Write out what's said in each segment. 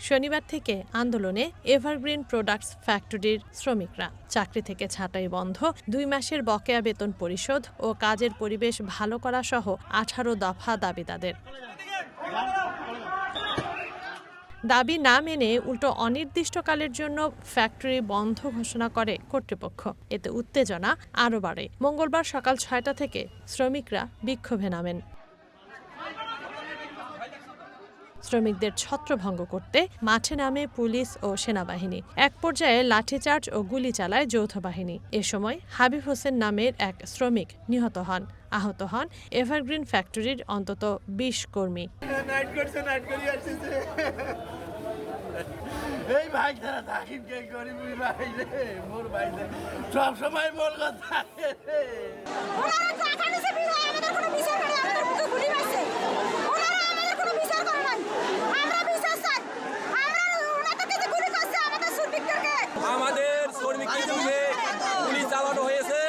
শনিবার থেকে আন্দোলনে এভারগ্রিন প্রোডাক্টস ফ্যাক্টরির শ্রমিকরা। চাকরি থেকে ছাঁটাই বন্ধ, 2 মাসের বকেয়া বেতন পরিশোধ ও কাজের পরিবেশ ভালো করা সহ 18 দফা দাবি তাদের। দাবি না মেনে উল্টো অনির্দিষ্টকালের জন্য ফ্যাক্টরি বন্ধ ঘোষণা করে কর্তৃপক্ষ। এতে উত্তেজনা আরও বাড়ে। মঙ্গলবার সকাল 6টা থেকে শ্রমিকরা বিক্ষোভে নামেন। শ্রমিকদের ছত্রভঙ্গ করতে মাঠে নামে পুলিশ ও সেনাবাহিনী। এক পর্যায়ে লাঠিচার্জ ও গুলি চালায় যৌথ বাহিনী। এ সময় হাবিব হোসেন নামের এক শ্রমিক নিহত হন। আহত হন এভারগ্রিন ফ্যাক্টরির অন্তত 20 কর্মী। আমাদের শ্রমিকদের বিরুদ্ধে গুলি চালানো হয়েছে,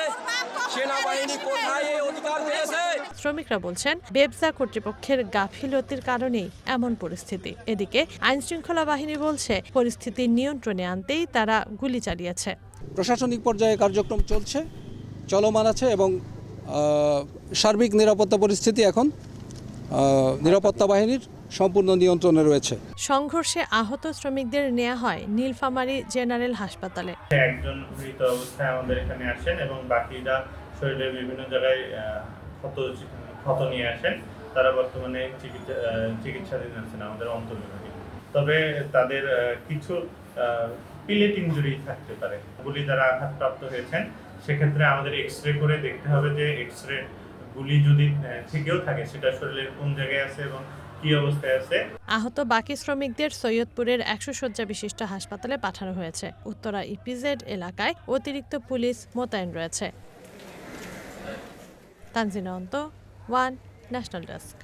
সেনাবাহিনী কোথায় এই অধিকার পেয়েছে? শ্রমিকরা বলছেন, বেবজা কর্তৃপক্ষের গাফিলতির কারণেই এমন পরিস্থিতি। এদিকে আইনশৃঙ্খলা বাহিনী বলছে, পরিস্থিতি নিয়ন্ত্রণে আনতেই তারা গুলি চালিয়েছে। প্রশাসনিক পর্যায়ে কার্যক্রম চলমান আছে এবং সার্বিক নিরাপত্তা পরিস্থিতি এখন নিরাপত্তা বাহিনীর সম্পূর্ণ নিয়ন্ত্রণে রয়েছে। সংঘর্ষে আহত শ্রমিকদের নেওয়া হয় নীলফামারী জেনারেল হাসপাতালে। একজন মৃত অবস্থায় আমাদের এখানে আসেন এবং বাকিরা শরীরের বিভিন্ন জায়গায় ক্ষত নিয়ে আসেন। তারা বর্তমানে চিকিৎসাধীন আছেন আমাদের অন্তর্বিভাগে। তবে তাদের কিছু পিলেট ইনজুরি থাকতে পারে। গুলি দ্বারা আঘাতপ্রাপ্ত হয়েছেন, সেক্ষেত্রে আমাদের এক্সরে করে দেখতে হবে যে এক্সরে গুলি যদি থেকেও থাকে সেটা শরীরের কোন জায়গায় আছে এবং কি অবস্থায় আছে। আহত বাকি শ্রমিকদের সৈয়দপুরের 100 শয্যা বিশিষ্ট হাসপাতালে পাঠানো হয়েছে। উত্তরা ইপিজেড এলাকায় অতিরিক্ত পুলিশ মোতায়েন রয়েছে। তানজিনা অন্ত, ওয়ান ন্যাশনাল ডেস্ক।